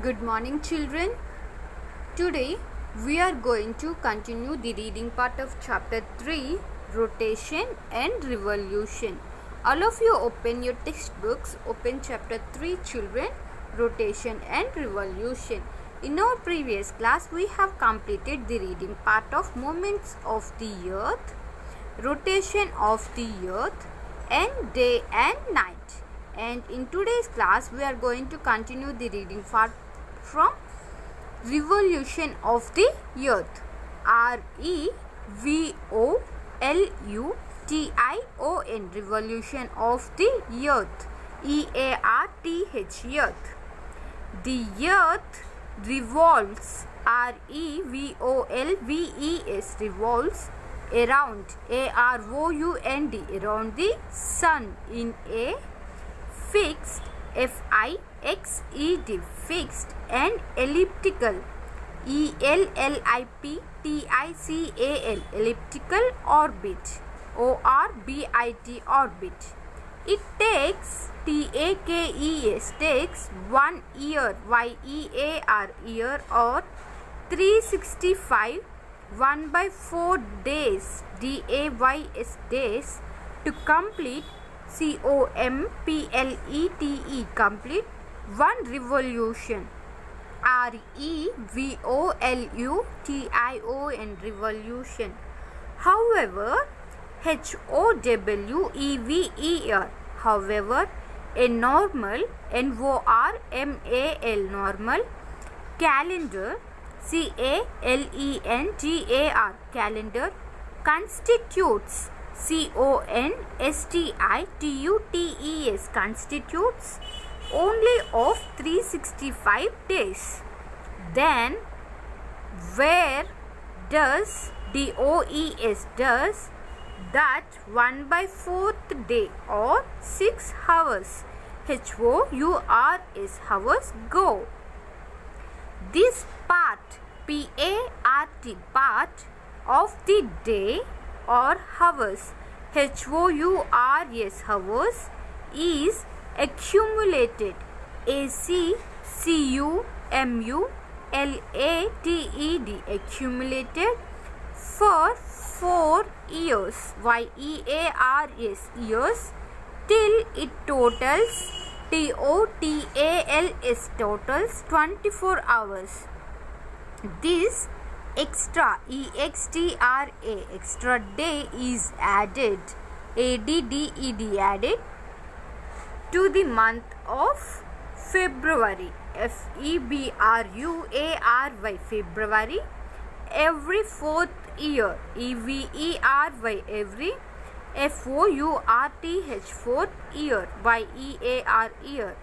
Good morning, children. Today we are going to continue the reading part of chapter 3, Rotation and Revolution. All of you open your textbooks, open chapter 3, children, Rotation and Revolution. In our previous class, we have completed the reading part of Movements of the Earth, Rotation of the Earth, and Day and Night. And in today's class, we are going to continue the reading part from Revolution of the Earth. REVOLUTION, Revolution of the Earth. EARTH, Earth. The Earth revolves, REVOLVES, revolves around, AROUND, around the sun in a fixed, FIXED, fixed and elliptical, ELLIPTICAL, elliptical orbit, ORBIT, orbit. It takes, TAKES, takes 1 year, YEAR, year, or 365, 1/4 days, DAYS, days, to complete, COMPLETE, complete one revolution. REVOLUTION, revolution. However, HOWEVER, however, a normal, NORMAL, normal calendar, CALENDAR, calendar, constitutes, CONSTITUTES, constitutes only of 365 days. Then where does, DOES, does that 1/4 day or 6 hours, HOURS, hours, go? This part, PART, part of the day or hours, HOURS, hours, is accumulated, ACCUMULATED, accumulated for 4 years, YEARS, years, till it totals, TOTALS, totals 24 hours. This extra, EXTRA, extra day is added, ADDED, added to the month of February, FEBRUARY, February, every 4th year, EVERY, every, FOURTH, 4th year, YEAR, year.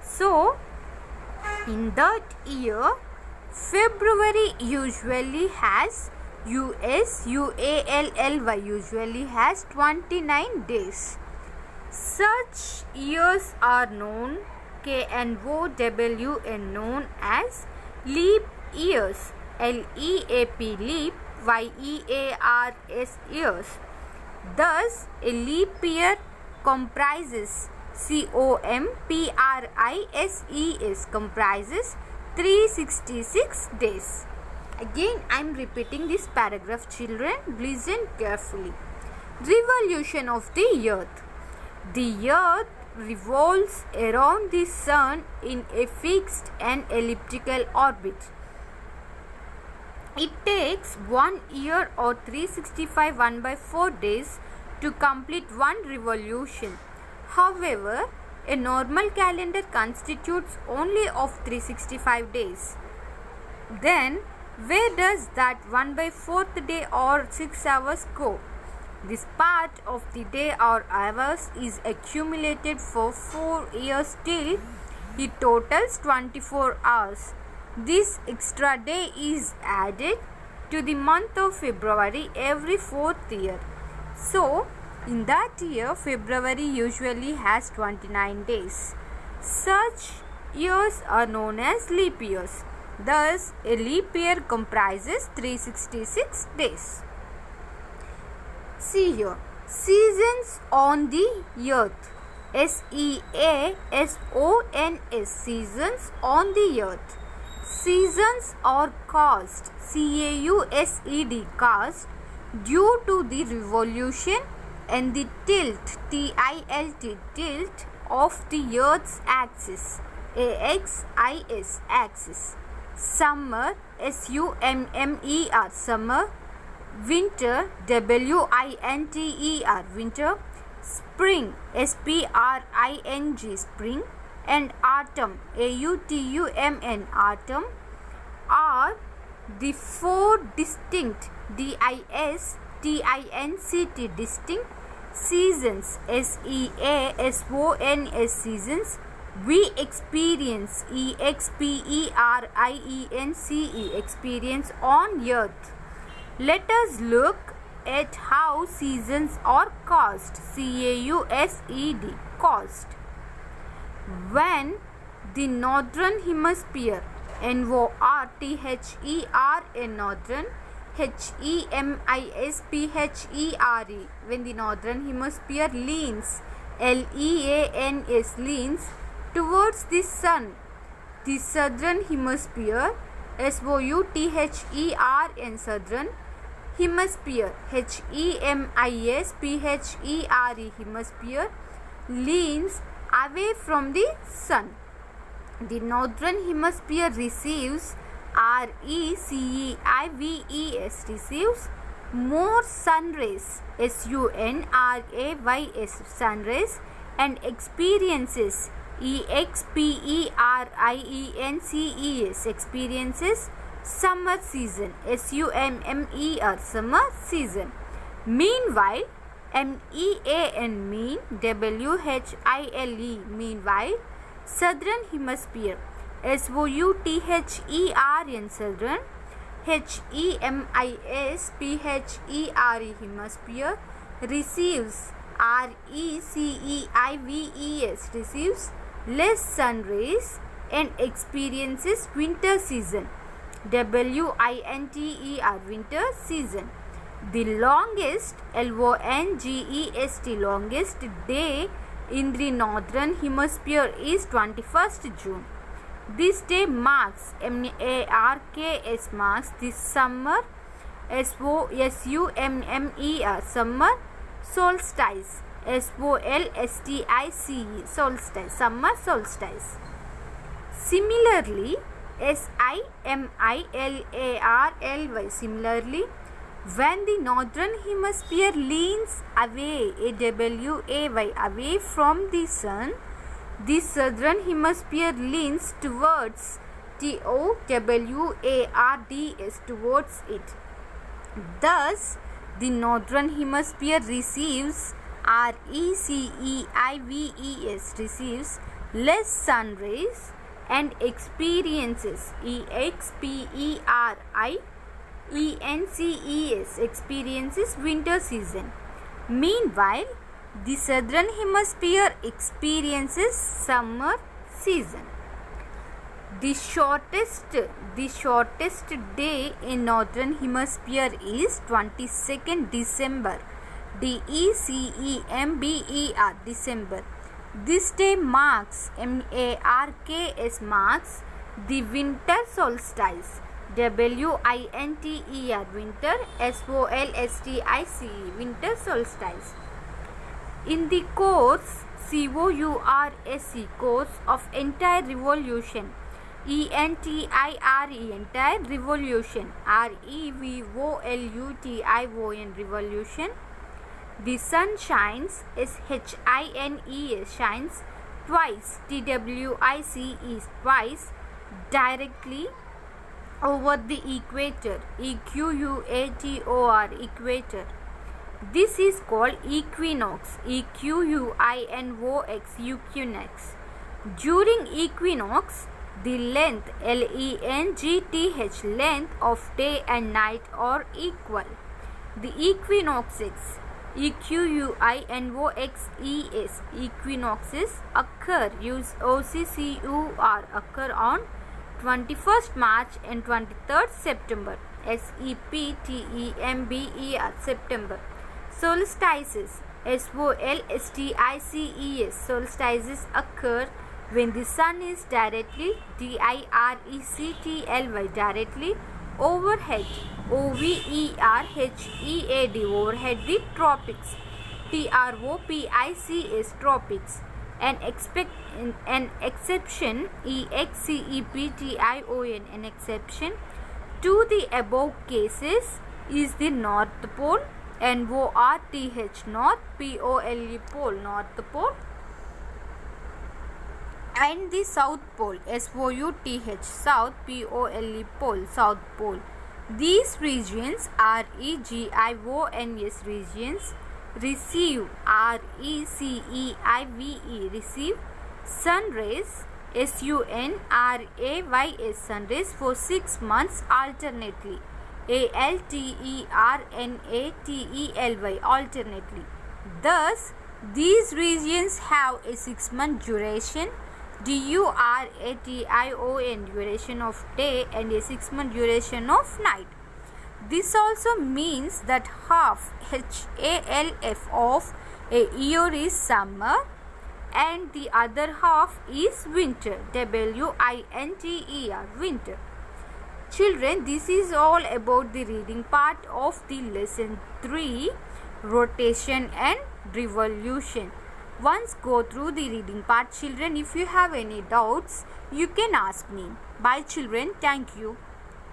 So in that year, February usually has, USUALLY, usually has 29 days. Such years are known, KNOWN, known as leap years, LEAP, leap, YEARS, years. Thus, a leap year comprises, COMPRISES, comprises 366 days. Again, I am repeating this paragraph, children. Listen carefully. Revolution of the Earth. The Earth revolves around the sun in a fixed and elliptical orbit. It takes 1 year or 365, 1/4 days to complete one revolution. However, a normal calendar constitutes only of 365 days. Then, where does that 1/4 day or 6 hours go? This part of the day or hours is accumulated for 4 years till it totals 24 hours. This extra day is added to the month of February every 4th year. So, in that year, February usually has 29 days. Such years are known as leap years. Thus, a leap year comprises 366 days. See here, seasons on the earth. SEASONS, seasons on the earth. Seasons are caused, caused, caused due to the revolution and the tilt, tilt of the Earth's axis, axis. Summer, summer, summer. Winter, winter, winter. Spring, spring, spring. And autumn, autumn, autumn, are the four distinct, distinct seasons, seasons we experience, experience on earth. Let us look at how seasons are caused, caused. When the northern hemisphere, northern, hemisphere, when the northern hemisphere leans, leans towards the sun, the southern hemisphere, southern hemisphere, hemisphere, leans away from the sun. The northern hemisphere receives, receives more sun rays, sun rays, and experiences, experiences summer season, summer season. Meanwhile, mean, meanwhile, southern hemisphere, southern, hemisphere, receives, receives less sun rays and experiences winter season, winter season. The longest, longest day in the northern hemisphere is 21st June. This day marks, marks the summer, summer solstice, solstice, summer solstice. Similarly, similarly, when the northern hemisphere leans away, away from the sun, the southern hemisphere leans towards, towards it. Thus, the northern hemisphere receives, receives less sun rays and experiences, experiences winter season. Meanwhile, the southern hemisphere experiences summer season. The shortest day in northern hemisphere is 22nd December, December. This day marks, marks the winter solstice, winter, winter solstice. In the course, course of entire revolution, entire revolution, revolution, the sun shines, shines twice, twice, directly over the equator, equator. This is called equinox, equinox. During equinox, the length, length of day and night are equal. The equinoxes, equinoxes occur, occur on 21st March and 23rd September, September. Solstices, solstices occur When the sun is directly, directly, directly overhead, overhead, overhead the tropics, tropics, tropics. An exception, exception, an exception to the above cases is the North Pole, NORTH, North, POLE, pole, North Pole, and the South Pole, SOUTH, South, POLE, pole, South Pole. These regions, REGIONS, regions, receive, RECEIVE, receive sun rays, SUNRAYS, sun rays for 6 months alternately, ALTERNATELY, alternately. Thus, these regions have a 6-month duration, DURATION, duration of day, and a 6-month duration of night. This also means that half, HALF, of a year is summer and the other half is winter, WINTER, winter. Children, this is all about the reading part of the lesson 3, rotation and revolution. Once go through the reading part, children. If you have any doubts, you can ask me. Bye children. Thank you.